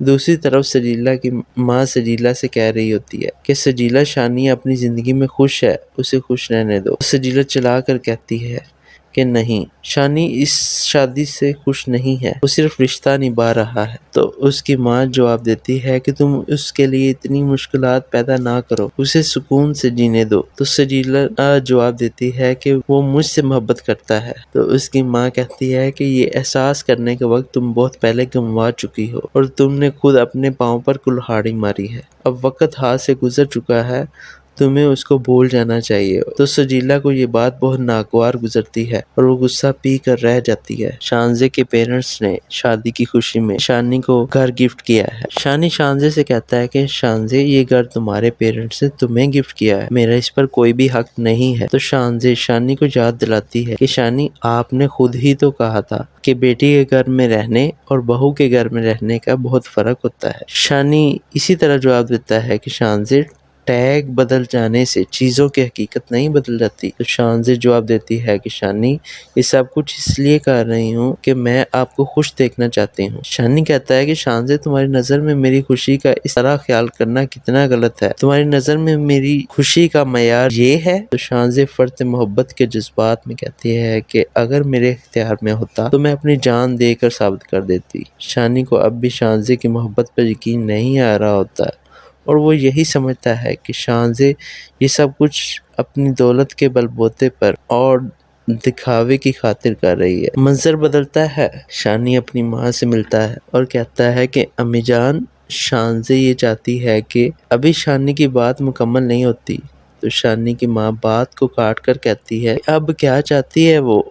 دوسری طرف سجیلا کی ماں سجیلا سے کہہ رہی ہوتی ہے کہ سجیلا، شانی اپنی زندگی میں خوش ہے، اسے خوش رہنے دو۔ سجیلا چلا کر کہتی ہے کہ نہیں، شانی اس شادی سے خوش نہیں ہے، وہ صرف رشتہ نبھا رہا ہے۔ تو اس کی ماں جواب دیتی ہے کہ تم اس کے لیے اتنی مشکلات پیدا نہ کرو، اسے سکون سے جینے دو۔ تو سجیلا جواب دیتی ہے کہ وہ مجھ سے محبت کرتا ہے۔ تو اس کی ماں کہتی ہے کہ یہ احساس کرنے کا وقت تم بہت پہلے گنوا چکی ہو، اور تم نے خود اپنے پاؤں پر کلہاڑی ماری ہے۔ اب وقت ہاتھ سے گزر چکا ہے، تمہیں اس کو بھول جانا چاہیے۔ تو سجیلا کو یہ بات بہت ناگوار گزرتی ہے اور وہ غصہ پی کر رہ جاتی ہے۔ شانزے کے پیرنٹس نے شادی کی خوشی میں شانی کو گھر گفٹ کیا ہے۔ شانی شانزے سے کہتا ہے کہ شانزے، یہ گھر تمہارے پیرنٹس نے تمہیں گفٹ کیا ہے، میرا اس پر کوئی بھی حق نہیں ہے۔ تو شانزے شانی کو یاد دلاتی ہے کہ شانی، آپ نے خود ہی تو کہا تھا کہ بیٹی کے گھر میں رہنے اور بہو کے گھر میں رہنے کا بہت فرق ہوتا ہے۔ شانی اسی طرح جواب دیتا ہے کہ شانزے، ٹیگ بدل جانے سے چیزوں کی حقیقت نہیں بدل جاتی۔ تو شانزے جواب دیتی ہے کہ شانی، یہ سب کچھ اس لیے کر رہی ہوں کہ میں آپ کو خوش دیکھنا چاہتی ہوں۔ شانی کہتا ہے کہ شانزے، تمہاری نظر میں میری خوشی کا اس طرح خیال کرنا کتنا غلط ہے، تمہاری نظر میں میری خوشی کا معیار یہ ہے۔ تو شانزے فرط محبت کے جذبات میں کہتی ہے کہ اگر میرے اختیار میں ہوتا تو میں اپنی جان دے کر ثابت کر دیتی۔ شانی کو اب بھی شانزے کی محبت پر یقین نہیں آ رہا ہوتا، اور وہ یہی سمجھتا ہے کہ شانزے یہ سب کچھ اپنی دولت کے بل بوتے پر اور دکھاوے کی خاطر کر رہی ہے۔ منظر بدلتا ہے، شانی اپنی ماں سے ملتا ہے اور کہتا ہے کہ امی جان، شانزے یہ چاہتی ہے کہ ابھی شانی کی بات مکمل نہیں ہوتی۔ تو شانی کی ماں بات کو کاٹ کر کہتی ہے، اب کیا چاہتی ہے وہ؟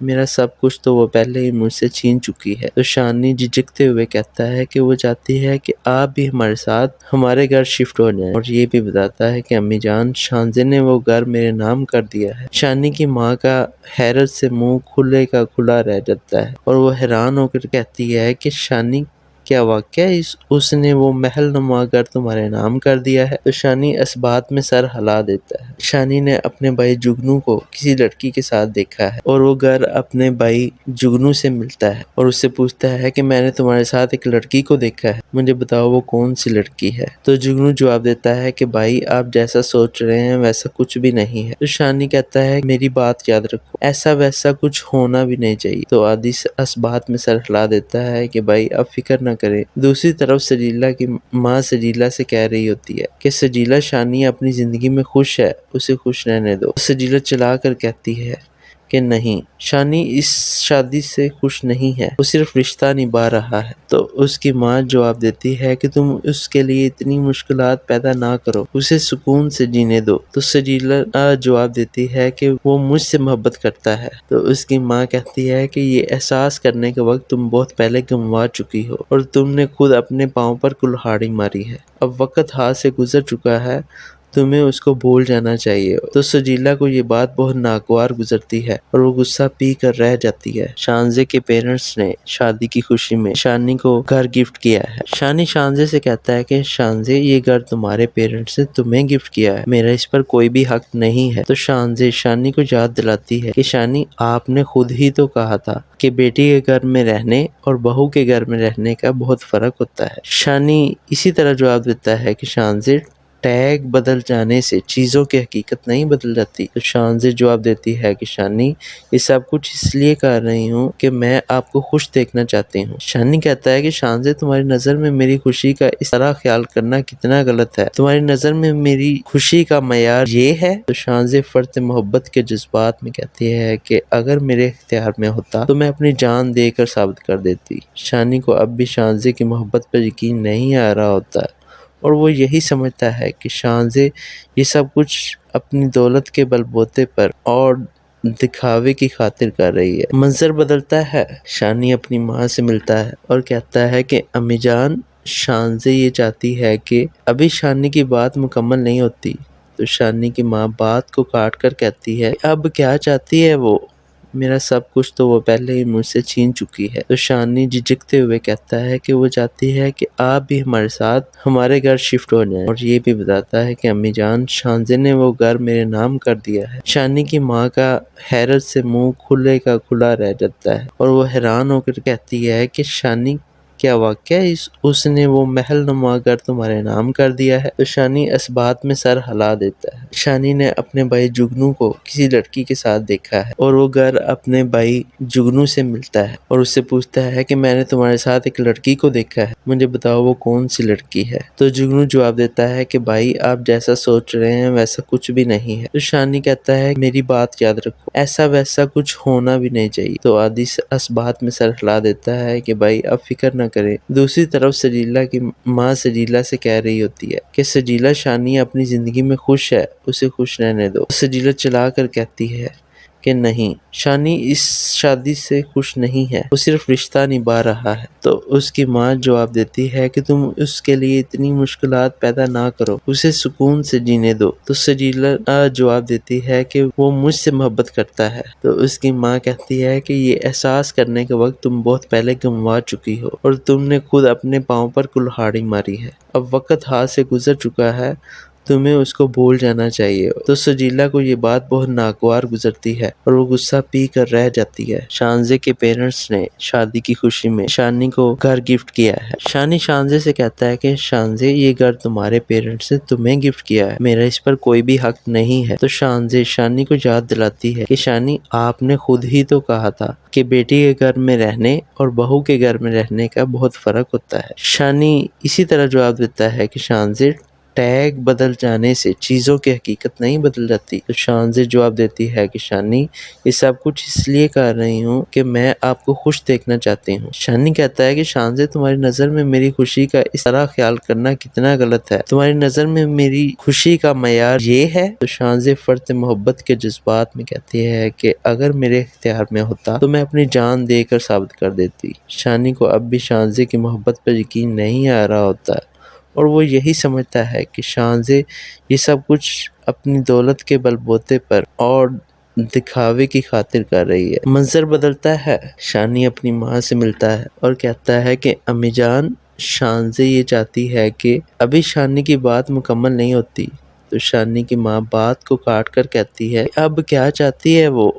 میرا سب کچھ تو وہ پہلے ہی مجھ سے چھین چکی ہے۔ تو شانی جھجکتے ہوئے کہتا ہے کہ وہ چاہتی ہے کہ آپ بھی ہمارے ساتھ ہمارے گھر شفٹ ہو جائیں، اور یہ بھی بتاتا ہے کہ امی جان، شانزے نے وہ گھر میرے نام کر دیا ہے۔ شانی کی ماں کا حیرت سے منہ کھلے کا کھلا رہ جاتا ہے، اور وہ حیران ہو کر کہتی ہے کہ شانی، کیا واقعہ اس نے وہ محل نما گھر تمہارے نام کر دیا ہے؟ تو شانی اس بات میں سر ہلا دیتا ہے۔ شانی نے اپنے بھائی جگنو کو کسی لڑکی کے ساتھ دیکھا ہے، اور وہ گھر اپنے بھائی جگنو سے ملتا ہے اور اس سے پوچھتا ہے کہ میں نے تمہارے ساتھ ایک لڑکی کو دیکھا ہے، مجھے بتاؤ وہ کون سی لڑکی ہے؟ تو جگنو جواب دیتا ہے کہ بھائی، آپ جیسا سوچ رہے ہیں ویسا کچھ بھی نہیں ہے۔ تو شانی کہتا ہے میری بات یاد رکھو، ایسا ویسا کچھ ہونا بھی نہیں چاہیے۔ تو عادی اس بات میں سر ہلا دیتا ہے کہ بھائی اب فکر نہ کریں۔ دوسری طرف سجیلا کی ماں سجیلا سے کہہ رہی ہوتی ہے کہ سجیلا، شانی اپنی زندگی میں خوش ہے، اسے خوش رہنے دو۔ سجیلا چلا کر کہتی ہے کہ نہیں، شانی اس شادی سے خوش نہیں ہے، وہ صرف رشتہ نبھا رہا ہے۔ تو اس کی ماں جواب دیتی ہے کہ تم اس کے لیے اتنی مشکلات پیدا نہ کرو، اسے سکون سے جینے دو۔ تو سجیلا جواب دیتی ہے کہ وہ مجھ سے محبت کرتا ہے۔ تو اس کی ماں کہتی ہے کہ یہ احساس کرنے کا وقت تم بہت پہلے گنوا چکی ہو، اور تم نے خود اپنے پاؤں پر کلہاڑی ماری ہے۔ اب وقت ہاتھ سے گزر چکا ہے، تمہیں اس کو بھول جانا چاہیے۔ تو سجیلا کو یہ بات بہت ناگوار گزرتی ہے، اور وہ غصہ پی کر رہ جاتی ہے۔ شانزے کے پیرنٹس نے شادی کی خوشی میں شانی کو گھر گفٹ کیا ہے۔ شانی شانزے سے کہتا ہے کہ شانزے، یہ گھر تمہارے پیرنٹس نے تمہیں گفٹ کیا ہے، میرا اس پر کوئی بھی حق نہیں ہے۔ تو شانزے شانی کو یاد دلاتی ہے کہ شانی، آپ نے خود ہی تو کہا تھا کہ بیٹی کے گھر میں رہنے اور بہو کے گھر میں رہنے کا بہت فرق ہوتا ہے۔ شانی اسی طرح جواب دیتا ہے کہ شانزے، ٹیگ بدل جانے سے چیزوں کی حقیقت نہیں بدل جاتی۔ تو شانزے جواب دیتی ہے کہ شانی، یہ سب کچھ اس لیے کر رہی ہوں کہ میں آپ کو خوش دیکھنا چاہتی ہوں۔ شانی کہتا ہے کہ شانزے، تمہاری نظر میں میری خوشی کا اس طرح خیال کرنا کتنا غلط ہے، تمہاری نظر میں میری خوشی کا معیار یہ ہے۔ تو شانزے فرط محبت کے جذبات میں کہتی ہے کہ اگر میرے اختیار میں ہوتا تو میں اپنی جان دے کر ثابت کر دیتی۔ شانی کو اب بھی شانزے کی محبت پر یقین نہیں آ رہا ہوتا، اور وہ یہی سمجھتا ہے کہ شانزے یہ سب کچھ اپنی دولت کے بل بوتے پر اور دکھاوے کی خاطر کر رہی ہے۔ منظر بدلتا ہے، شانی اپنی ماں سے ملتا ہے اور کہتا ہے کہ امی جان، شانزے یہ چاہتی ہے کہ ابھی شانی کی بات مکمل نہیں ہوتی۔ تو شانی کی ماں بات کو کاٹ کر کہتی ہے، اب کیا چاہتی ہے وہ؟ میرا سب کچھ تو وہ پہلے ہی مجھ سے چھین چکی ہے۔ تو شانی جھجکتے ہوئے کہتا ہے کہ وہ چاہتی ہے کہ آپ بھی ہمارے ساتھ ہمارے گھر شفٹ ہو جائیں، اور یہ بھی بتاتا ہے کہ امی جان، شانزے نے وہ گھر میرے نام کر دیا ہے۔ شانی کی ماں کا حیرت سے منہ کھلے کا کھلا رہ جاتا ہے، اور وہ حیران ہو کر کہتی ہے کہ شانی، کیا واقعہ اس نے وہ محل نما گھر تمہارے نام کر دیا ہے؟ تو شانی اس بات میں سر ہلا دیتا ہے۔ شانی نے اپنے بھائی جگنو کو کسی لڑکی کے ساتھ دیکھا ہے اور وہ گھر اپنے بھائی جگنو سے ملتا ہے اور اس سے پوچھتا ہے کہ میں نے تمہارے ساتھ ایک لڑکی کو دیکھا ہے، مجھے بتاؤ وہ کون سی لڑکی ہے؟ تو جگنو جواب دیتا ہے کہ بھائی آپ جیسا سوچ رہے ہیں ویسا کچھ بھی نہیں ہے۔ تو شانی کہتا ہے میری بات یاد رکھو، ایسا ویسا کچھ ہونا بھی نہیں چاہیے۔ تو آدی اس بات میں سر ہلا دیتا ہے کہ بھائی آپ فکر نہ کریں۔ دوسری طرف سجیلا کی ماں سجیلا سے کہہ رہی ہوتی ہے کہ سجیلا، شانی اپنی زندگی میں خوش ہے، اسے خوش رہنے دو۔ سجیلا چلا کر کہتی ہے کہ نہیں، شانی اس شادی سے خوش نہیں ہے، وہ صرف رشتہ نبھا رہا ہے۔ تو اس کی ماں جواب دیتی ہے کہ تم اس کے لیے اتنی مشکلات پیدا نہ کرو، اسے سکون سے جینے دو۔ تو سجیلا جواب دیتی ہے کہ وہ مجھ سے محبت کرتا ہے۔ تو اس کی ماں کہتی ہے کہ یہ احساس کرنے کا وقت تم بہت پہلے گنوا چکی ہو اور تم نے خود اپنے پاؤں پر کلہاڑی ماری ہے، اب وقت ہاتھ سے گزر چکا ہے، تمہیں اس کو بھول جانا چاہیے۔ تو سجیلا کو یہ بات بہت ناگوار گزرتی ہے اور وہ غصہ پی کر رہ جاتی ہے۔ شانزے کے پیرنٹس نے شادی کی خوشی میں شانی کو گھر گفٹ کیا ہے۔ شانی شانزے سے کہتا ہے کہ شانزے، یہ گھر تمہارے پیرنٹس نے تمہیں گفٹ کیا ہے، میرا اس پر کوئی بھی حق نہیں ہے۔ تو شانزے شانی کو یاد دلاتی ہے کہ شانی، آپ نے خود ہی تو کہا تھا کہ بیٹی کے گھر میں رہنے اور بہو کے گھر میں رہنے کا بہت فرق ہوتا ہے۔ شانی اسی طرح جواب دیتا ہے کہ شانزے، ٹیگ بدل جانے سے چیزوں کی حقیقت نہیں بدل جاتی۔ تو شانزے جواب دیتی ہے کہ شانی، یہ سب کچھ اس لیے کر رہی ہوں کہ میں آپ کو خوش دیکھنا چاہتی ہوں۔ شانی کہتا ہے کہ شانزے، تمہاری نظر میں میری خوشی کا اس طرح خیال کرنا کتنا غلط ہے، تمہاری نظر میں میری خوشی کا معیار یہ ہے؟ تو شانزے فرط محبت کے جذبات میں کہتی ہے کہ اگر میرے اختیار میں ہوتا تو میں اپنی جان دے کر ثابت کر دیتی۔ شانی کو اب بھی شانزے کی محبت پر یقین نہیں آ رہا ہوتا اور وہ یہی سمجھتا ہے کہ شانزے یہ سب کچھ اپنی دولت کے بل بوتے پر اور دکھاوے کی خاطر کر رہی ہے۔ منظر بدلتا ہے، شانی اپنی ماں سے ملتا ہے اور کہتا ہے کہ امی جان، شانزے یہ چاہتی ہے کہ ابھی شانی کی بات مکمل نہیں ہوتی۔ تو شانی کی ماں بات کو کاٹ کر کہتی ہے اب کیا چاہتی ہے وہ؟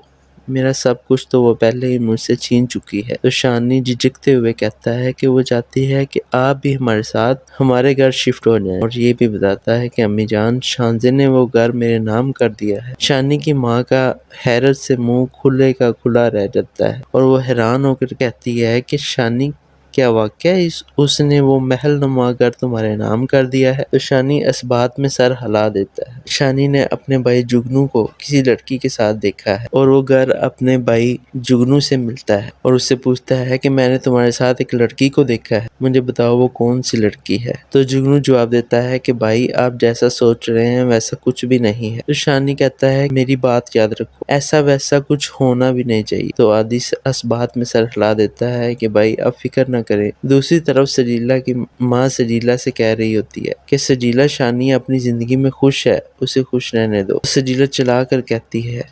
میرا سب کچھ تو وہ پہلے ہی مجھ سے چھین چکی ہے۔ تو شانی جھجکتے ہوئے کہتا ہے کہ وہ چاہتی ہے کہ آپ بھی ہمارے ساتھ ہمارے گھر شفٹ ہو جائیں، اور یہ بھی بتاتا ہے کہ امی جان، شانزے نے وہ گھر میرے نام کر دیا ہے۔ شانی کی ماں کا حیرت سے منہ کھلے کا کھلا رہ جاتا ہے اور وہ حیران ہو کر کہتی ہے کہ شانی، کیا واقعہ اس نے وہ محل نما گھر تمہارے نام کر دیا ہے؟ تو شانی اس بات میں سر ہلا دیتا ہے۔ شانی نے اپنے بھائی جگنو کو کسی لڑکی کے ساتھ دیکھا ہے اور وہ گھر اپنے بھائی جگنو سے ملتا ہے اور اس سے پوچھتا ہے کہ میں نے تمہارے ساتھ ایک لڑکی کو دیکھا ہے، مجھے بتاؤ وہ کون سی لڑکی ہے؟ تو جگنو جواب دیتا ہے کہ بھائی آپ جیسا سوچ رہے ہیں ویسا کچھ بھی نہیں ہے۔ تو شانی کہتا ہے میری بات یاد رکھو، ایسا ویسا کچھ ہونا بھی نہیں چاہیے۔ تو آدی اس بات میں سر ہلا دیتا ہے کہ بھائی آپ فکر نہ کریں۔ دوسری طرف سجیلا کی ماں سجیلا سے کہہ رہی ہوتی ہے کہ سجیلا، شانی اپنی زندگی میں خوش ہے، اسے خوش رہنے دو۔ سجیلا چلا کر کہتی ہے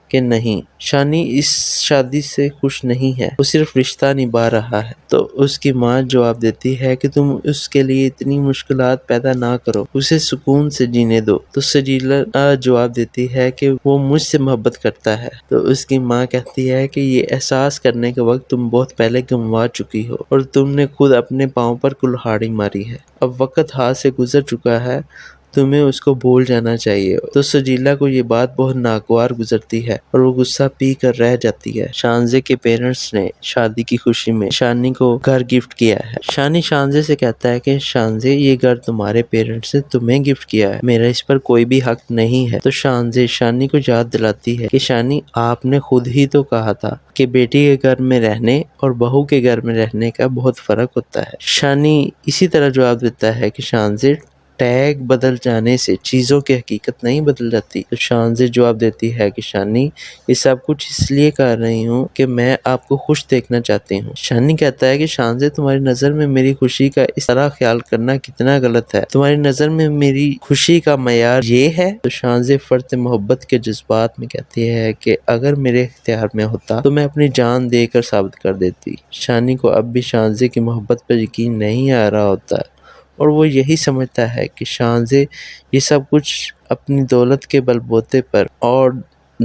کہ نہیں، شانی اس شادی سے خوش نہیں ہے، وہ صرف رشتہ نبھا رہا ہے۔ تو اس کی ماں جواب دیتی ہے کہ تم اس کے لیے اتنی مشکلات پیدا نہ کرو، اسے سکون سے جینے دو۔ تو سجیلا جواب دیتی ہے کہ وہ مجھ سے محبت کرتا ہے۔ تو اس کی ماں کہتی ہے کہ یہ احساس کرنے کا وقت تم بہت پہلے گنوا چکی ہو اور تم نے خود اپنے پاؤں پر کلہاڑی ماری ہے، اب وقت ہاتھ سے گزر چکا ہے، تمہیں اس کو بھول جانا چاہیے۔ تو سجیلا کو یہ بات بہت ناگوار گزرتی ہے اور وہ غصہ پی کر رہ جاتی ہے۔ شانزے کے پیرنٹس نے شادی کی خوشی میں شانی کو گھر گفٹ کیا ہے۔ شانی شانزے سے کہتا ہے کہ شانزے، یہ گھر تمہارے پیرنٹس نے تمہیں گفٹ کیا ہے، میرا اس پر کوئی بھی حق نہیں ہے۔ تو شانزے شانی کو یاد دلاتی ہے کہ شانی، آپ نے خود ہی تو کہا تھا کہ بیٹی کے گھر میں رہنے اور بہو کے گھر میں رہنے کا بہت فرق ہوتا ہے۔ شانی اسی طرح جواب دیتا ہے کہ شانزے، ٹیگ بدل جانے سے چیزوں کی حقیقت نہیں بدل جاتی۔ تو شانزے جواب دیتی ہے کہ شانی، یہ سب کچھ اس لیے کر رہی ہوں کہ میں آپ کو خوش دیکھنا چاہتی ہوں۔ شانی کہتا ہے کہ شانزے، تمہاری نظر میں میری خوشی کا اس طرح خیال کرنا کتنا غلط ہے، تمہاری نظر میں میری خوشی کا معیار یہ ہے؟ تو شانزے فرط محبت کے جذبات میں کہتی ہے کہ اگر میرے اختیار میں ہوتا تو میں اپنی جان دے کر ثابت کر دیتی۔ شانی کو اب بھی شانزے کی محبت پر یقین نہیں آ رہا ہوتا اور وہ یہی سمجھتا ہے کہ شانزے یہ سب کچھ اپنی دولت کے بل بوتے پر اور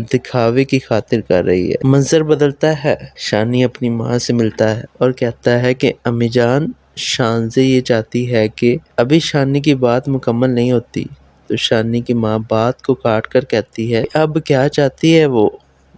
دکھاوے کی خاطر کر رہی ہے۔ منظر بدلتا ہے، شانی اپنی ماں سے ملتا ہے اور کہتا ہے کہ امی جان، شانزے یہ چاہتی ہے کہ ابھی شانی کی بات مکمل نہیں ہوتی، تو شانی کی ماں بات کو کاٹ کر کہتی ہے اب کیا چاہتی ہے وہ؟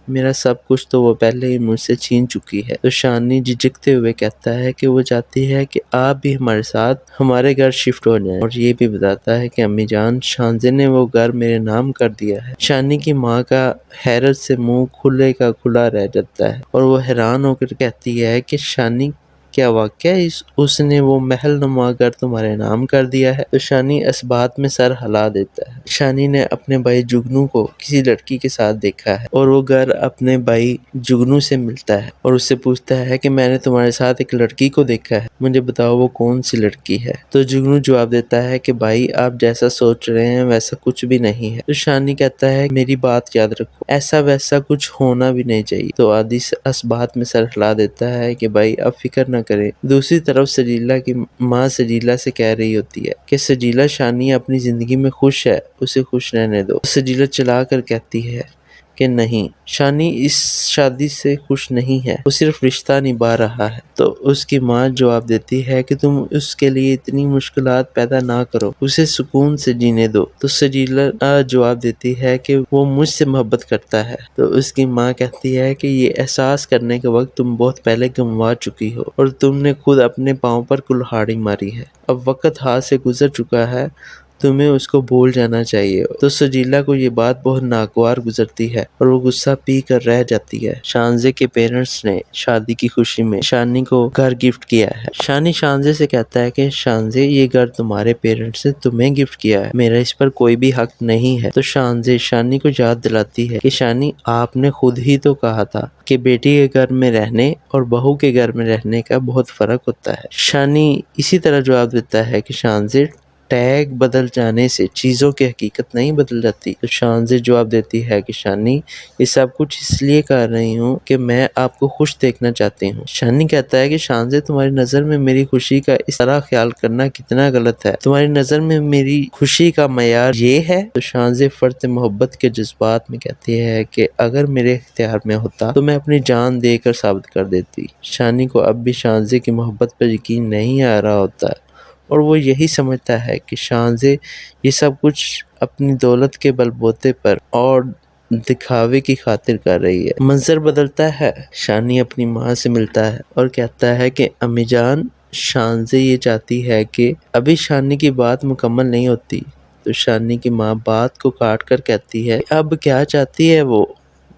میرا سب کچھ تو وہ پہلے ہی مجھ سے چھین چکی ہے۔ تو شانی جھجکتے ہوئے کہتا ہے کہ وہ چاہتی ہے کہ آپ بھی ہمارے ساتھ ہمارے گھر شفٹ ہو جائیں، اور یہ بھی بتاتا ہے کہ امی جان، شانزے نے وہ گھر میرے نام کر دیا ہے۔ شانی کی ماں کا حیرت سے منہ کھلے کا کھلا رہ جاتا ہے اور وہ حیران ہو کر کہتی ہے کہ شانی، کیا واقعہ اس نے وہ محل نما گھر تمہارے نام کر دیا ہے؟ تو شانی اس بات میں سر ہلا دیتا ہے۔ شانی نے اپنے بھائی جگنو کو کسی لڑکی کے ساتھ دیکھا ہے اور وہ گھر اپنے بھائی جگنو سے ملتا ہے اور اس سے پوچھتا ہے کہ میں نے تمہارے ساتھ ایک لڑکی کو دیکھا ہے، مجھے بتاؤ وہ کون سی لڑکی ہے؟ تو جگنو جواب دیتا ہے کہ بھائی، آپ جیسا سوچ رہے ہیں ویسا کچھ بھی نہیں ہے۔ تو شانی کہتا ہے میری بات یاد رکھو، ایسا ویسا کچھ ہونا بھی نہیں چاہیے۔ تو عادی اس بات میں سر ہلا دیتا ہے کہ بھائی اب فکر نہ کریں۔ دوسری طرف سجیلا کی ماں سجیلا سے کہہ رہی ہوتی ہے کہ سجیلا، شانی اپنی زندگی میں خوش ہے، اسے خوش رہنے دو۔ سجیلا چلا کر کہتی ہے کہ نہیں، شانی اس شادی سے خوش نہیں ہے، وہ صرف رشتہ نبھا رہا ہے۔ تو اس کی ماں جواب دیتی ہے کہ تم اس کے لیے اتنی مشکلات پیدا نہ کرو، اسے سکون سے جینے دو۔ تو سجیلا جواب دیتی ہے کہ وہ مجھ سے محبت کرتا ہے۔ تو اس کی ماں کہتی ہے کہ یہ احساس کرنے کے وقت تم بہت پہلے گنوا چکی ہو اور تم نے خود اپنے پاؤں پر کلہاڑی ماری ہے، اب وقت ہاتھ سے گزر چکا ہے، تمہیں اس کو بھول جانا چاہیے۔ تو سجیلا کو یہ بات بہت ناگوار گزرتی ہے اور وہ غصہ پی کر رہ جاتی ہے۔ شانزے کے پیرنٹس نے شادی کی خوشی میں شانی کو گھر گفٹ کیا ہے۔ شانی شانزے سے کہتا ہے کہ شانزے، یہ گھر تمہارے پیرنٹس نے تمہیں گفٹ کیا ہے، میرا اس پر کوئی بھی حق نہیں ہے۔ تو شانزے شانی کو یاد دلاتی ہے کہ شانی، آپ نے خود ہی تو کہا تھا کہ بیٹی کے گھر میں رہنے اور بہو کے گھر میں رہنے کا بہت فرق ہوتا ہے۔ شانی اسی طرح جواب دیتا ہے کہ شانزے، ٹیگ بدل جانے سے چیزوں کی حقیقت نہیں بدل جاتی۔ تو شانزے جواب دیتی ہے کہ شانی، یہ سب کچھ اس لیے کر رہی ہوں کہ میں آپ کو خوش دیکھنا چاہتی ہوں۔ شانی کہتا ہے کہ شانزے، تمہاری نظر میں میری خوشی کا اس طرح خیال کرنا کتنا غلط ہے، تمہاری نظر میں میری خوشی کا معیار یہ ہے؟ تو شانزے فرط محبت کے جذبات میں کہتی ہے کہ اگر میرے اختیار میں ہوتا تو میں اپنی جان دے کر ثابت کر دیتی۔ شانی کو اب بھی شانزے کی محبت پر یقین نہیں آ رہا ہوتا اور وہ یہی سمجھتا ہے کہ شانزے یہ سب کچھ اپنی دولت کے بل بوتے پر اور دکھاوے کی خاطر کر رہی ہے۔ منظر بدلتا ہے، شانی اپنی ماں سے ملتا ہے اور کہتا ہے کہ امی جان، شانزے یہ چاہتی ہے کہ ابھی شانی کی بات مکمل نہیں ہوتی، تو شانی کی ماں بات کو کاٹ کر کہتی ہے اب کیا چاہتی ہے وہ؟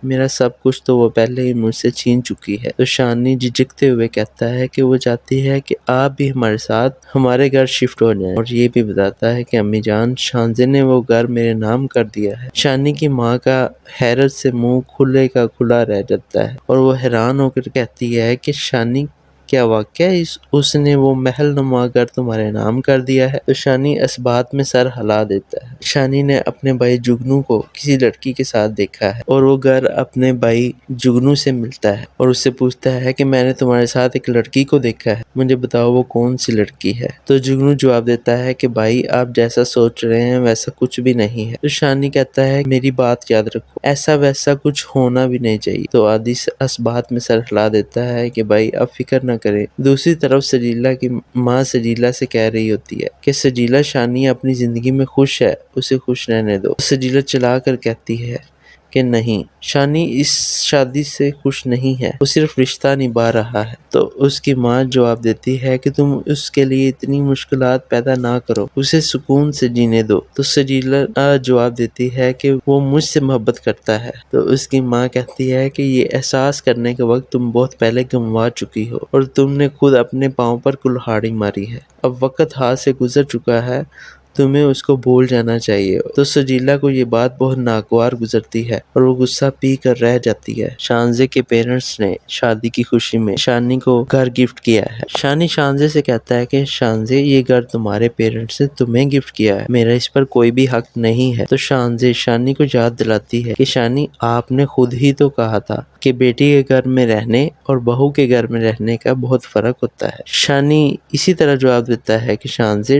میرا سب کچھ تو وہ پہلے ہی مجھ سے چھین چکی ہے۔ تو شانی جھجکتے ہوئے کہتا ہے کہ وہ چاہتی ہے کہ آپ بھی ہمارے ساتھ ہمارے گھر شفٹ ہو جائیں، اور یہ بھی بتاتا ہے کہ امی جان، شانزے نے وہ گھر میرے نام کر دیا ہے۔ شانی کی ماں کا حیرت سے منہ کھلے کا کھلا رہ جاتا ہے اور وہ حیران ہو کر کہتی ہے کہ شانی، کیا واقعہ اس نے وہ محل نما گھر تمہارے نام کر دیا ہے؟ تو شانی اس بات میں سر ہلا دیتا ہے۔ شانی نے اپنے بھائی جگنو کو کسی لڑکی کے ساتھ دیکھا ہے اور وہ گھر اپنے بھائی جگنو سے ملتا ہے اور اس سے پوچھتا ہے کہ میں نے تمہارے ساتھ ایک لڑکی کو دیکھا ہے، مجھے بتاؤ وہ کون سی لڑکی ہے؟ تو جگنو جواب دیتا ہے کہ بھائی، آپ جیسا سوچ رہے ہیں ویسا کچھ بھی نہیں ہے۔ تو شانی کہتا ہے میری بات یاد رکھو، ایسا ویسا کچھ ہونا بھی نہیں چاہیے۔ تو عادی اس بات میں سر ہلا دیتا ہے کہ بھائی اب فکر نہ کریں۔ دوسری طرف سجیلا کی ماں سجیلا سے کہہ رہی ہوتی ہے کہ سجیلا، شانی اپنی زندگی میں خوش ہے، اسے خوش رہنے دو۔ سجیلا چلا کر کہتی ہے کہ نہیں، شانی اس شادی سے خوش نہیں ہے، وہ صرف رشتہ نبھا رہا ہے۔ تو اس کی ماں جواب دیتی ہے کہ تم اس کے لیے اتنی مشکلات پیدا نہ کرو، اسے سکون سے جینے دو۔ تو سجیلا جواب دیتی ہے کہ وہ مجھ سے محبت کرتا ہے۔ تو اس کی ماں کہتی ہے کہ یہ احساس کرنے کے وقت تم بہت پہلے گنوا چکی ہو اور تم نے خود اپنے پاؤں پر کلہاڑی ماری ہے، اب وقت ہاتھ سے گزر چکا ہے، تمہیں اس کو بھول جانا چاہیے۔ تو سجیلا کو یہ بات بہت ناگوار گزرتی ہے اور وہ غصہ پی کر رہ جاتی ہے۔ شانزے کے پیرنٹس نے شادی کی خوشی میں شانی کو گھر گفٹ کیا ہے۔ شانی شانزے سے کہتا ہے کہ شانزے، یہ گھر تمہارے پیرنٹس نے تمہیں گفٹ کیا ہے، میرا اس پر کوئی بھی حق نہیں ہے۔ تو شانزے شانی کو یاد دلاتی ہے کہ شانی، آپ نے خود ہی تو کہا تھا کہ بیٹی کے گھر میں رہنے اور بہو کے گھر میں رہنے کا بہت فرق ہوتا ہے۔ شانی اسی طرح جواب دیتا ہے کہ شانزے،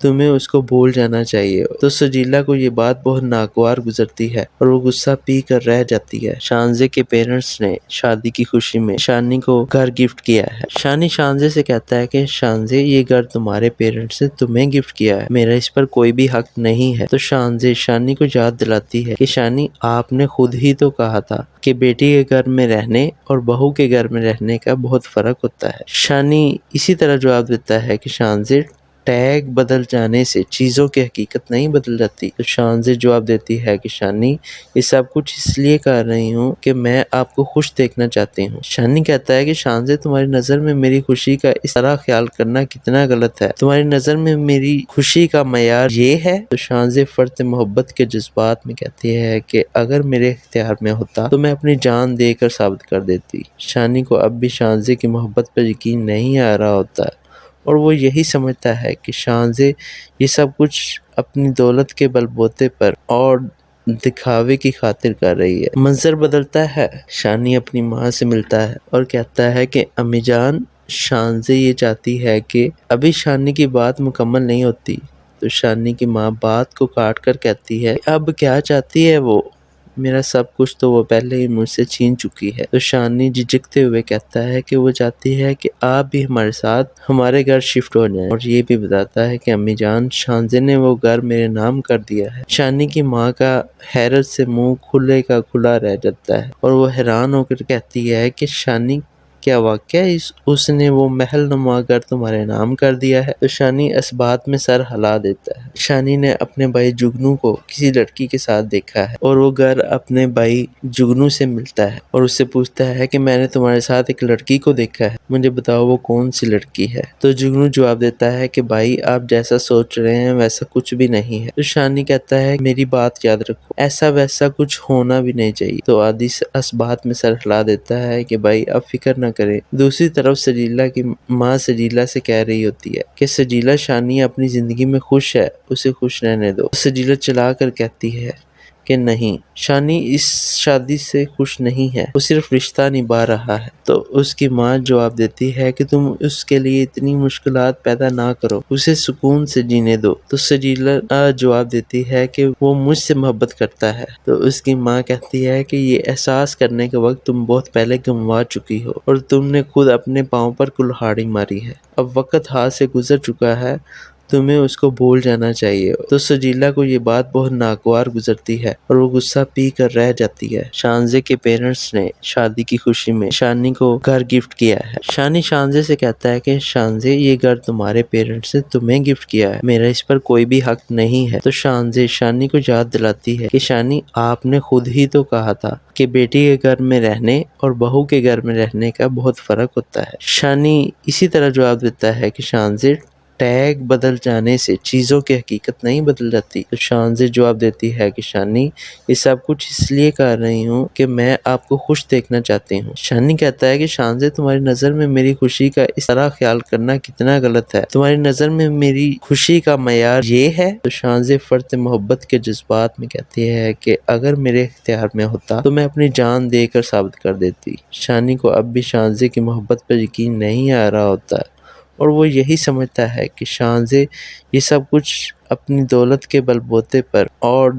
تمہیں اس کو بھول جانا چاہیے۔ تو سجیلا کو یہ بات بہت ناگوار گزرتی ہے اور وہ غصہ پی کر رہ جاتی ہے۔ شانزے کے پیرنٹس نے شادی کی خوشی میں شانی کو گھر گفٹ کیا ہے۔ شانی شانزے سے کہتا ہے کہ شانزے یہ گھر تمہارے پیرنٹس نے تمہیں گفٹ کیا ہے، میرا اس پر کوئی بھی حق نہیں ہے۔ تو شانزے شانی کو یاد دلاتی ہے کہ شانی آپ نے خود ہی تو کہا تھا کہ بیٹی کے گھر میں رہنے اور بہو کے گھر میں رہنے کا بہت فرق ہوتا ہے۔ شانی اسی طرح جواب دیتا ہے کہ شانزے ٹیگ بدل جانے سے چیزوں کی حقیقت نہیں بدل جاتی۔ تو شانزے جواب دیتی ہے کہ شانی یہ سب کچھ اس لیے کر رہی ہوں کہ میں آپ کو خوش دیکھنا چاہتی ہوں۔ شانی کہتا ہے کہ شانزے تمہاری نظر میں میری خوشی کا اس طرح خیال کرنا کتنا غلط ہے، تمہاری نظر میں میری خوشی کا معیار یہ ہے۔ تو شانزے فرط محبت کے جذبات میں کہتی ہے کہ اگر میرے اختیار میں ہوتا تو میں اپنی جان دے کر ثابت کر دیتی۔ شانی کو اب بھی شانزے کی محبت پر یقین نہیں آ رہا ہوتا اور وہ یہی سمجھتا ہے کہ شانزے یہ سب کچھ اپنی دولت کے بل بوتے پر اور دکھاوے کی خاطر کر رہی ہے۔ منظر بدلتا ہے، شانی اپنی ماں سے ملتا ہے اور کہتا ہے کہ امی جان، شانزے یہ چاہتی ہے کہ ابھی شانی کی بات مکمل نہیں ہوتی۔ تو شانی کی ماں بات کو کاٹ کر کہتی ہے اب کیا چاہتی ہے وہ، میرا سب کچھ تو وہ پہلے ہی مجھ سے چھین چکی ہے۔ تو شانی جھجکتے ہوئے کہتا ہے کہ وہ چاہتی ہے کہ آپ بھی ہمارے ساتھ ہمارے گھر شفٹ ہو جائیں، اور یہ بھی بتاتا ہے کہ امی جان، شانزے نے وہ گھر میرے نام کر دیا ہے۔ شانی کی ماں کا حیرت سے منہ کھلے کا کھلا رہ جاتا ہے اور وہ حیران ہو کر کہتی ہے کہ شانی کیا واقعہ اس نے وہ محل نما گھر تمہارے نام کر دیا ہے؟ تو شانی اس بات میں سر ہلا دیتا ہے۔ شانی نے اپنے بھائی جگنو کو کسی لڑکی کے ساتھ دیکھا ہے اور وہ گھر اپنے بھائی جگنو سے ملتا ہے اور اس سے پوچھتا ہے کہ میں نے تمہارے ساتھ ایک لڑکی کو دیکھا ہے، مجھے بتاؤ وہ کون سی لڑکی ہے؟ تو جگنو جواب دیتا ہے کہ بھائی آپ جیسا سوچ رہے ہیں ویسا کچھ بھی نہیں ہے۔ تو شانی کہتا ہے میری بات یاد رکھو، ایسا ویسا کچھ ہونا بھی نہیں چاہیے۔ تو عادی اس بات میں سر ہلا دیتا ہے کہ بھائی آپ فکر نہ کریں۔ دوسری طرف سجیلا کی ماں سجیلا سے کہہ رہی ہوتی ہے کہ سجیلا، شانی اپنی زندگی میں خوش ہے، اسے خوش رہنے دو۔ سجیلا چلا کر کہتی ہے کہ نہیں، شانی اس شادی سے خوش نہیں ہے، وہ صرف رشتہ نبھا رہا ہے۔ تو اس کی ماں جواب دیتی ہے کہ تم اس کے لیے اتنی مشکلات پیدا نہ کرو، اسے سکون سے جینے دو۔ تو سجیلا جواب دیتی ہے کہ وہ مجھ سے محبت کرتا ہے۔ تو اس کی ماں کہتی ہے کہ یہ احساس کرنے کا وقت تم بہت پہلے گنوا چکی ہو اور تم نے خود اپنے پاؤں پر کلہاڑی ماری ہے، اب وقت ہاتھ سے گزر چکا ہے، تمہیں اس کو بھول جانا چاہیے۔ تو سجیلا کو یہ بات بہت ناگوار گزرتی ہے اور وہ غصہ پی کر رہ جاتی ہے۔ شانزے کے پیرنٹس نے شادی کی خوشی میں شانی کو گھر گفٹ کیا ہے۔ شانی شانزے سے کہتا ہے کہ شانزے یہ گھر تمہارے پیرنٹس نے تمہیں گفٹ کیا ہے، میرا اس پر کوئی بھی حق نہیں ہے۔ تو شانزے شانی کو یاد دلاتی ہے کہ شانی آپ نے خود ہی تو کہا تھا کہ بیٹی کے گھر میں رہنے اور بہو کے گھر میں رہنے کا بہت فرق ہوتا ہے۔ شانی اسی طرح جواب دیتا ہے کہ شانزے ٹیگ بدل جانے سے چیزوں کی حقیقت نہیں بدل جاتی۔ تو شانزے جواب دیتی ہے کہ شانی یہ سب کچھ اس لیے کر رہی ہوں کہ میں آپ کو خوش دیکھنا چاہتی ہوں۔ شانی کہتا ہے کہ شانزے تمہاری نظر میں میری خوشی کا اس طرح خیال کرنا کتنا غلط ہے، تمہاری نظر میں میری خوشی کا معیار یہ ہے۔ تو شانزے فرط محبت کے جذبات میں کہتی ہے کہ اگر میرے اختیار میں ہوتا تو میں اپنی جان دے کر ثابت کر دیتی۔ شانی کو اب بھی شانزے کی محبت پر یقین نہیں آ رہا ہوتا اور وہ یہی سمجھتا ہے کہ شانزے یہ سب کچھ اپنی دولت کے بل بوتے پر اور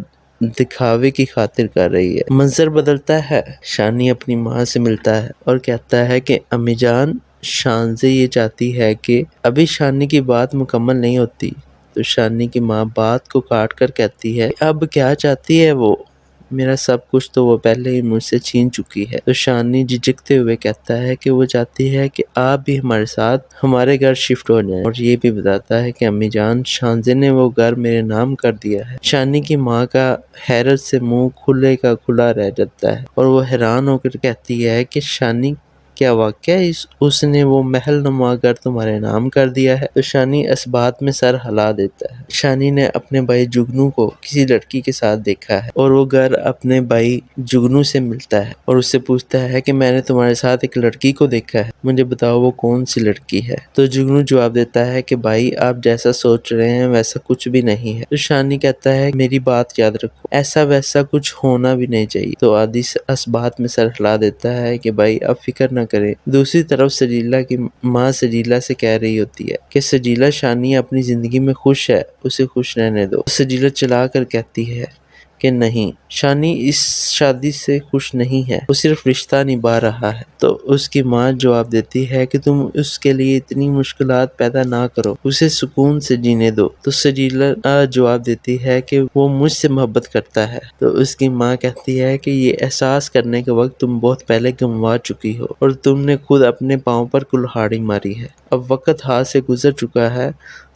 دکھاوے کی خاطر کر رہی ہے۔ منظر بدلتا ہے، شانی اپنی ماں سے ملتا ہے اور کہتا ہے کہ امی جان، شانزے یہ چاہتی ہے کہ ابھی شانی کی بات مکمل نہیں ہوتی۔ تو شانی کی ماں بات کو کاٹ کر کہتی ہے اب کیا چاہتی ہے وہ، میرا سب کچھ تو وہ پہلے ہی مجھ سے چھین چکی ہے۔ تو شانی جھجکتے ہوئے کہتا ہے کہ وہ چاہتی ہے کہ آپ بھی ہمارے ساتھ ہمارے گھر شفٹ ہو جائیں، اور یہ بھی بتاتا ہے کہ امی جان، شانزے نے وہ گھر میرے نام کر دیا ہے۔ شانی کی ماں کا حیرت سے منہ کھلے کا کھلا رہ جاتا ہے اور وہ حیران ہو کر کہتی ہے کہ شانی کیا واقعہ اس نے وہ محل نما گھر تمہارے نام کر دیا ہے؟ تو شانی اس بات میں سر ہلا دیتا ہے۔ شانی نے اپنے بھائی جگنو کو کسی لڑکی کے ساتھ دیکھا ہے اور وہ گھر اپنے بھائی جگنو سے ملتا ہے اور اس سے پوچھتا ہے کہ میں نے تمہارے ساتھ ایک لڑکی کو دیکھا ہے، مجھے بتاؤ وہ کون سی لڑکی ہے؟ تو جگنو جواب دیتا ہے کہ بھائی آپ جیسا سوچ رہے ہیں ویسا کچھ بھی نہیں ہے۔ تو شانی کہتا ہے میری بات یاد رکھو، ایسا ویسا کچھ ہونا بھی نہیں چاہیے۔ تو عادی اس بات میں سر ہلا دیتا ہے کہ بھائی آپ فکر نہ کریں۔ دوسری طرف سجیلا کی ماں سجیلا سے کہہ رہی ہوتی ہے کہ سجیلا، شانی اپنی زندگی میں خوش ہے، اسے خوش رہنے دو۔ سجیلا چلا کر کہتی ہے کہ نہیں، شانی اس شادی سے خوش نہیں ہے، وہ صرف رشتہ نبھا رہا ہے۔ تو اس کی ماں جواب دیتی ہے کہ تم اس کے لیے اتنی مشکلات پیدا نہ کرو، اسے سکون سے جینے دو۔ تو سجیلا جواب دیتی ہے کہ وہ مجھ سے محبت کرتا ہے۔ تو اس کی ماں کہتی ہے کہ یہ احساس کرنے کا وقت تم بہت پہلے گنوا چکی ہو، اور تم نے خود اپنے پاؤں پر کلہاڑی ماری ہے۔ اب وقت ہاتھ سے گزر چکا ہے،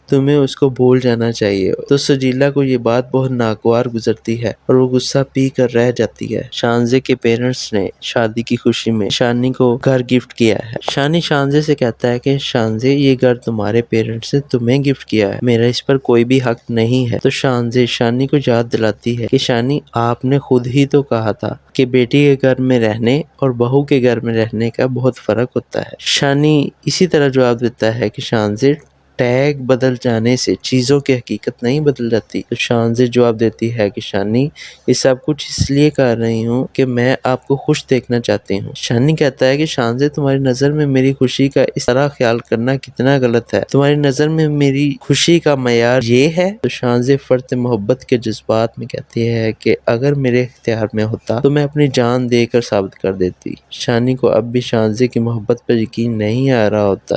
تمہیں اس کو بھول جانا چاہیے۔ تو سجیلا کو یہ بات بہت ناگوار گزرتی ہے اور وہ غصہ پی کر رہ جاتی ہے۔ شانزے کے پیرنٹس نے شادی کی خوشی میں شانی کو گھر گفٹ کیا ہے۔ شانی شانزے سے کہتا ہے کہ شانزے، یہ گھر تمہارے پیرنٹس نے تمہیں گفٹ کیا ہے، میرا اس پر کوئی بھی حق نہیں ہے۔ تو شانزے شانی کو یاد دلاتی ہے کہ شانی، آپ نے خود ہی تو کہا تھا کہ بیٹی کے گھر میں رہنے اور بہو کے گھر میں رہنے کا بہت فرق ہوتا ہے۔ شانی اسی طرح جواب دیتا ہے کہ شانزے، ٹیگ بدل جانے سے چیزوں کی حقیقت نہیں بدل جاتی۔ تو شانزے جواب دیتی ہے کہ شانی، یہ سب کچھ اس لیے کر رہی ہوں کہ میں آپ کو خوش دیکھنا چاہتی ہوں۔ شانی کہتا ہے کہ شانزے، تمہاری نظر میں میری خوشی کا اس طرح خیال کرنا کتنا غلط ہے، تمہاری نظر میں میری خوشی کا معیار یہ ہے۔ تو شانزے فرط محبت کے جذبات میں کہتی ہے کہ اگر میرے اختیار میں ہوتا تو میں اپنی جان دے کر ثابت کر دیتی۔ شانی کو اب بھی شانزے کی محبت پر یقین نہیں آ رہا ہوتا،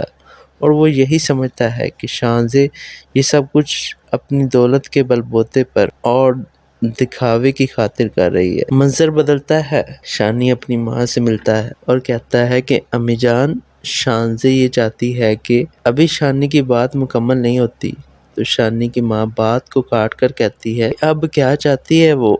اور وہ یہی سمجھتا ہے کہ شانزے یہ سب کچھ اپنی دولت کے بل بوتے پر اور دکھاوے کی خاطر کر رہی ہے۔ منظر بدلتا ہے، شانی اپنی ماں سے ملتا ہے اور کہتا ہے کہ امی جان، شانزے یہ چاہتی ہے کہ ابھی شانی کی بات مکمل نہیں ہوتی۔ تو شانی کی ماں بات کو کاٹ کر کہتی ہے، اب کیا چاہتی ہے وہ؟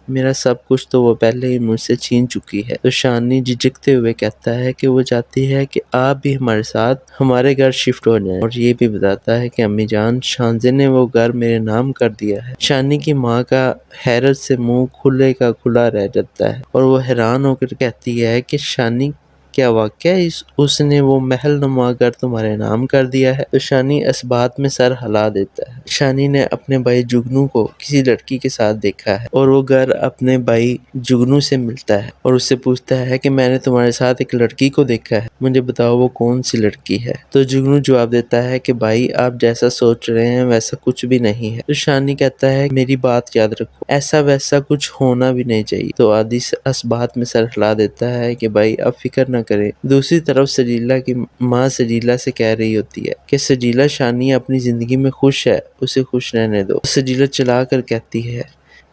میرا سب کچھ تو وہ پہلے ہی مجھ سے چھین چکی ہے۔ تو شانی جھجکتے ہوئے کہتا ہے کہ وہ چاہتی ہے کہ آپ بھی ہمارے ساتھ ہمارے گھر شفٹ ہو جائیں، اور یہ بھی بتاتا ہے کہ امی جان، شانزے نے وہ گھر میرے نام کر دیا ہے۔ شانی کی ماں کا حیرت سے منہ کھلے کا کھلا رہ جاتا ہے، اور وہ حیران ہو کر کہتی ہے کہ شانی، کیا واقعہ اس نے وہ محل نما گھر تمہارے نام کر دیا ہے؟ تو شانی اس بات میں سر ہلا دیتا ہے۔ شانی نے اپنے بھائی جگنو کو کسی لڑکی کے ساتھ دیکھا ہے، اور وہ گھر اپنے بھائی جگنو سے ملتا ہے اور اس سے پوچھتا ہے کہ میں نے تمہارے ساتھ ایک لڑکی کو دیکھا ہے، مجھے بتاؤ وہ کون سی لڑکی ہے؟ تو جگنو جواب دیتا ہے کہ بھائی، آپ جیسا سوچ رہے ہیں ویسا کچھ بھی نہیں ہے۔ تو شانی کہتا ہے میری بات یاد رکھو، ایسا ویسا کچھ ہونا بھی نہیں چاہیے۔ تو عادی اس بات میں سر ہلا دیتا ہے کہ بھائی اب فکر نہ کریں۔ دوسری طرف سجیلا کی ماں سجیلا سے کہہ رہی ہوتی ہے کہ سجیلا، شانی اپنی زندگی میں خوش ہے، اسے خوش رہنے دو۔ سجیلا چلا کر کہتی ہے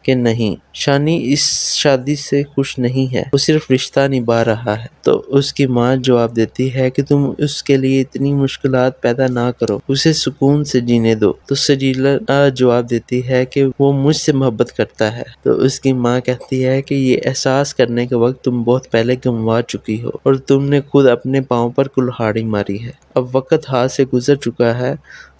کہ نہیں، شانی اس شادی سے خوش نہیں ہے، وہ صرف رشتہ نبھا رہا ہے۔ تو اس کی ماں جواب دیتی ہے کہ تم اس کے لیے اتنی مشکلات پیدا نہ کرو، اسے سکون سے جینے دو۔ تو سجیلا جواب دیتی ہے کہ وہ مجھ سے محبت کرتا ہے۔ تو اس کی ماں کہتی ہے کہ یہ احساس کرنے کا وقت تم بہت پہلے گنوا چکی ہو، اور تم نے خود اپنے پاؤں پر کلہاڑی ماری ہے۔ اب وقت ہاتھ سے گزر چکا ہے،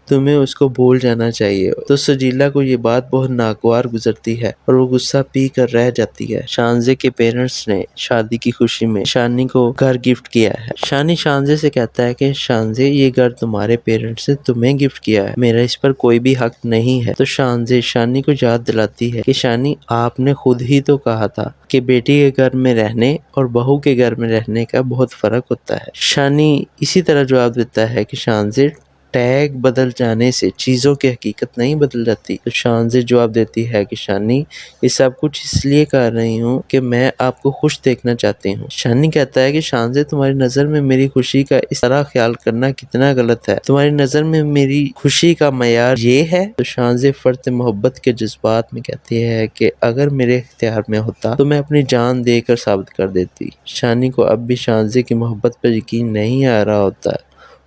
تمہیں اس کو بھول جانا چاہیے۔ تو سجیلا کو یہ بات بہت ناگوار گزرتی ہے، اور وہ غصہ پی کر رہ جاتی ہے۔ شانزے کے پیرنٹس نے شادی کی خوشی میں شانی کو گھر گفٹ کیا ہے۔ شانی شانزے سے کہتا ہے کہ شانزے، یہ گھر تمہارے پیرنٹس نے تمہیں گفٹ کیا ہے، میرا اس پر کوئی بھی حق نہیں ہے۔ تو شانزے شانی کو یاد دلاتی ہے کہ شانی، آپ نے خود ہی تو کہا تھا کہ بیٹی کے گھر میں رہنے اور بہو کے گھر میں رہنے کا بہت فرق ہوتا ہے۔ شانی اسی طرح جواب دیتا ہے کہ شانزے، ٹیگ بدل جانے سے چیزوں کی حقیقت نہیں بدل جاتی۔ تو شانزے جواب دیتی ہے کہ شانی، یہ سب کچھ اس لیے کر رہی ہوں کہ میں آپ کو خوش دیکھنا چاہتی ہوں۔ شانی کہتا ہے کہ شانزے، تمہاری نظر میں میری خوشی کا اس طرح خیال کرنا کتنا غلط ہے، تمہاری نظر میں میری خوشی کا معیار یہ ہے۔ تو شانزے فرط محبت کے جذبات میں کہتی ہے کہ اگر میرے اختیار میں ہوتا تو میں اپنی جان دے کر ثابت کر دیتی۔ شانی کو اب بھی شانزے کی محبت پر یقین نہیں آ رہا ہوتا،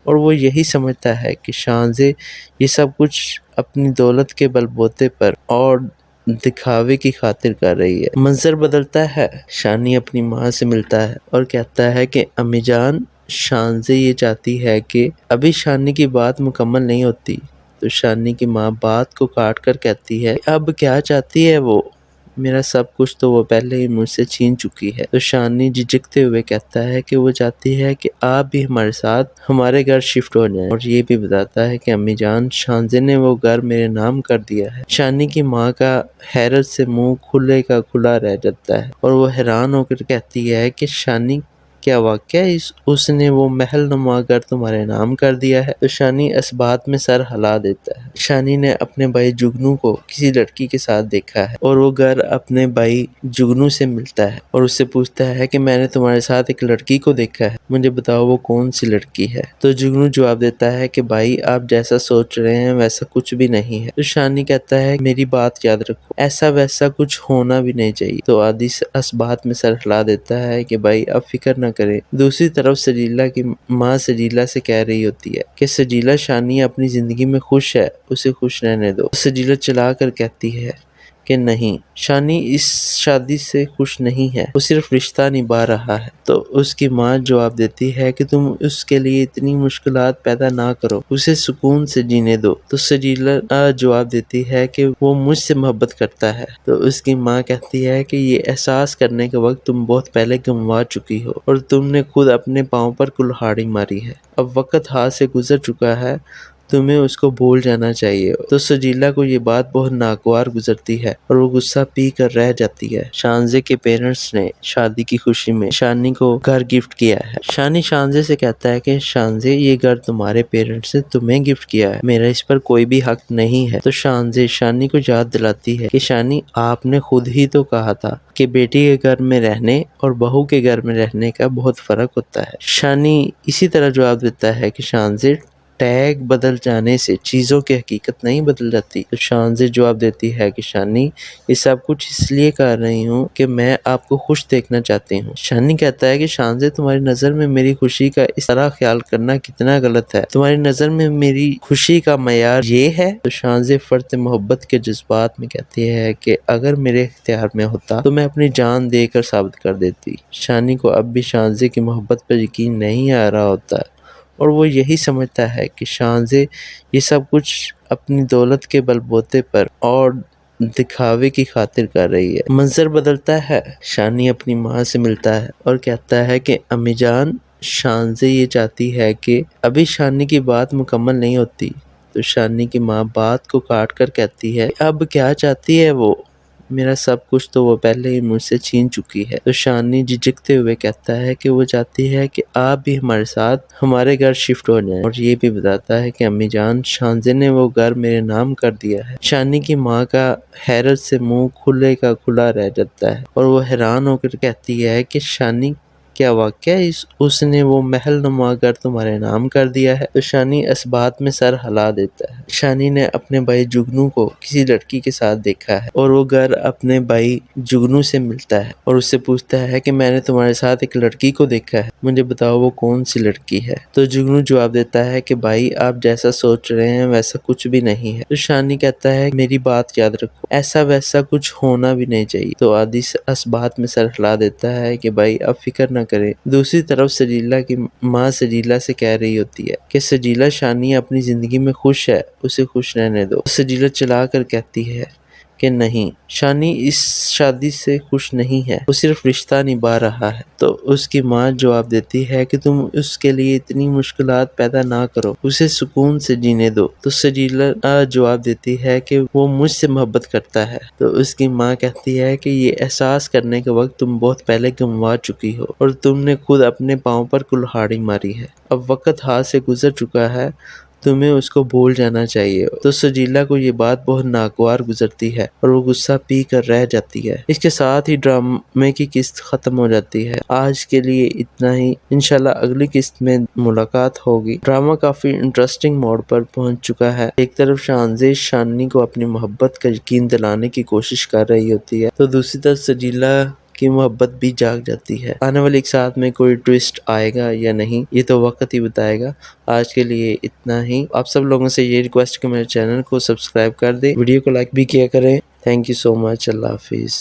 اور وہ یہی سمجھتا ہے کہ شانزے یہ سب کچھ اپنی دولت کے بل بوتے پر اور دکھاوے کی خاطر کر رہی ہے۔ منظر بدلتا ہے، شانی اپنی ماں سے ملتا ہے اور کہتا ہے کہ امی جان، شانزے یہ چاہتی ہے کہ ابھی شانی کی بات مکمل نہیں ہوتی۔ تو شانی کی ماں بات کو کاٹ کر کہتی ہے، اب کیا چاہتی ہے وہ؟ میرا سب کچھ تو وہ پہلے ہی مجھ سے چھین چکی ہے۔ تو شانی جھجکتے ہوئے کہتا ہے کہ وہ چاہتی ہے کہ آپ بھی ہمارے ساتھ ہمارے گھر شفٹ ہو جائیں، اور یہ بھی بتاتا ہے کہ امی جان، شانزے نے وہ گھر میرے نام کر دیا ہے۔ شانی کی ماں کا حیرت سے منہ کھلے کا کھلا رہ جاتا ہے، اور وہ حیران ہو کر کہتی ہے کہ شانی، کیا واقعہ اس نے وہ محل نما گھر تمہارے نام کر دیا ہے؟ تو شانی اس بات میں سر ہلا دیتا ہے۔ شانی نے اپنے بھائی جگنو کو کسی لڑکی کے ساتھ دیکھا ہے اور وہ گھر اپنے بھائی جگنو سے ملتا ہے اور اس سے پوچھتا ہے کہ میں نے تمہارے ساتھ ایک لڑکی کو دیکھا ہے، مجھے بتاؤ وہ کون سی لڑکی ہے؟ تو جگنو جواب دیتا ہے کہ بھائی آپ جیسا سوچ رہے ہیں ویسا کچھ بھی نہیں ہے۔ تو شانی کہتا ہے میری بات یاد رکھو، ایسا ویسا کچھ ہونا بھی نہیں چاہیے۔ تو عادی اس بات میں سر ہلا دیتا ہے کہ بھائی اب فکر نہ کریں۔ دوسری طرف سجیلا کی ماں سجیلا سے کہہ رہی ہوتی ہے کہ سجیلا، شانی اپنی زندگی میں خوش ہے، اسے خوش رہنے دو۔ سجیلا چلا کر کہتی ہے کہ نہیں، شانی اس شادی سے خوش نہیں ہے، وہ صرف رشتہ نبھا رہا ہے۔ تو اس کی ماں جواب دیتی ہے کہ تم اس کے لیے اتنی مشکلات پیدا نہ کرو، اسے سکون سے جینے دو۔ تو سجیلا جواب دیتی ہے کہ وہ مجھ سے محبت کرتا ہے۔ تو اس کی ماں کہتی ہے کہ یہ احساس کرنے کا وقت تم بہت پہلے گنوا چکی ہو اور تم نے خود اپنے پاؤں پر کلہاڑی ماری ہے، اب وقت ہاتھ سے گزر چکا ہے، تمہیں اس کو بھول جانا چاہیے۔ تو سجیلا کو یہ بات بہت ناگوار گزرتی ہے اور وہ غصہ پی کر رہ جاتی ہے۔ شانزے کے پیرنٹس نے شادی کی خوشی میں شانی کو گھر گفٹ کیا ہے۔ شانی شانزے سے کہتا ہے کہ شانزے، یہ گھر تمہارے پیرنٹس نے تمہیں گفٹ کیا ہے، میرا اس پر کوئی بھی حق نہیں ہے۔ تو شانزے شانی کو یاد دلاتی ہے کہ شانی، آپ نے خود ہی تو کہا تھا کہ بیٹی کے گھر میں رہنے اور بہو کے گھر میں رہنے کا بہت فرق ہوتا ہے۔ شانی اسی طرح جواب دیتا ہے کہ شانزے، ٹیگ بدل جانے سے چیزوں کی حقیقت نہیں بدل جاتی۔ تو شانزے جواب دیتی ہے کہ شانی، یہ سب کچھ اس لیے کر رہی ہوں کہ میں آپ کو خوش دیکھنا چاہتی ہوں۔ شانی کہتا ہے کہ شانزے، تمہاری نظر میں میری خوشی کا اس طرح خیال کرنا کتنا غلط ہے، تمہاری نظر میں میری خوشی کا معیار یہ ہے؟ تو شانزے فرط محبت کے جذبات میں کہتی ہے کہ اگر میرے اختیار میں ہوتا تو میں اپنی جان دے کر ثابت کر دیتی۔ شانی کو اب بھی شانزے کی محبت پر یقین نہیں آ رہا ہوتا اور وہ یہی سمجھتا ہے کہ شانزے یہ سب کچھ اپنی دولت کے بل بوتے پر اور دکھاوے کی خاطر کر رہی ہے۔ منظر بدلتا ہے، شانی اپنی ماں سے ملتا ہے اور کہتا ہے کہ امی جان، شانزے یہ چاہتی ہے کہ ابھی شانی کی بات مکمل نہیں ہوتی۔ تو شانی کی ماں بات کو کاٹ کر کہتی ہے اب کیا چاہتی ہے وہ؟ میرا سب کچھ تو وہ پہلے ہی مجھ سے چھین چکی ہے۔ تو شانی جھجکتے ہوئے کہتا ہے کہ وہ چاہتی ہے کہ آپ بھی ہمارے ساتھ ہمارے گھر شفٹ ہو جائیں، اور یہ بھی بتاتا ہے کہ امی جان، شانزے نے وہ گھر میرے نام کر دیا ہے۔ شانی کی ماں کا حیرت سے منہ کھلے کا کھلا رہ جاتا ہے اور وہ حیران ہو کر کہتی ہے کہ شانی، کیا واقعہ اس نے وہ محل نما گھر تمہارے نام کر دیا ہے؟ تو شانی اس بات میں سر ہلا دیتا ہے۔ شانی نے اپنے بھائی جگنو کو کسی لڑکی کے ساتھ دیکھا ہے اور وہ گھر اپنے بھائی جگنو سے ملتا ہے اور اس سے پوچھتا ہے کہ میں نے تمہارے ساتھ ایک لڑکی کو دیکھا ہے، مجھے بتاؤ وہ کون سی لڑکی ہے؟ تو جگنو جواب دیتا ہے کہ بھائی آپ جیسا سوچ رہے ہیں ویسا کچھ بھی نہیں ہے۔ تو شانی کہتا ہے میری بات یاد رکھو، ایسا ویسا کچھ ہونا بھی نہیں چاہیے۔ تو عادی اس بات میں سر ہلا دیتا ہے کہ بھائی اب فکر نہ کریں۔ دوسری طرف سجیلا کی ماں سجیلا سے کہہ رہی ہوتی ہے کہ سجیلا، شانی اپنی زندگی میں خوش ہے، اسے خوش رہنے دو۔ سجیلا چلا کر کہتی ہے کہ نہیں، شانی اس شادی سے خوش نہیں ہے، وہ صرف رشتہ نبھا رہا ہے۔ تو اس کی ماں جواب دیتی ہے کہ تم اس کے لیے اتنی مشکلات پیدا نہ کرو، اسے سکون سے جینے دو۔ تو سجیلا جواب دیتی ہے کہ وہ مجھ سے محبت کرتا ہے۔ تو اس کی ماں کہتی ہے کہ یہ احساس کرنے کا وقت تم بہت پہلے گنوا چکی ہو اور تم نے خود اپنے پاؤں پر کلہاڑی ماری ہے، اب وقت ہاتھ سے گزر چکا ہے، تمہیں اس کو بھول جانا چاہیے۔ تو سجیلا کو یہ بات بہت ناگوار گزرتی ہے اور وہ غصہ پی کر رہ جاتی ہے۔ اس کے ساتھ ہی ڈرامے کی قسط ختم ہو جاتی ہے۔ آج کے لیے اتنا ہی، انشاءاللہ اگلی قسط میں ملاقات ہوگی۔ ڈرامہ کافی انٹرسٹنگ موڑ پر پہنچ چکا ہے۔ ایک طرف شانزے شانی کو اپنی محبت کا یقین دلانے کی کوشش کر رہی ہوتی ہے تو دوسری طرف سجیلا کی محبت بھی جاگ جاتی ہے۔ آنے والے ایک ساتھ میں کوئی ٹویسٹ آئے گا یا نہیں، یہ تو وقت ہی بتائے گا۔ آج کے لیے اتنا ہی۔ آپ سب لوگوں سے یہ ریکویسٹ کہ میرے چینل کو سبسکرائب کر دیں، ویڈیو کو لائک بھی کیا کریں۔ تھینک یو سو مچ۔ اللہ حافظ۔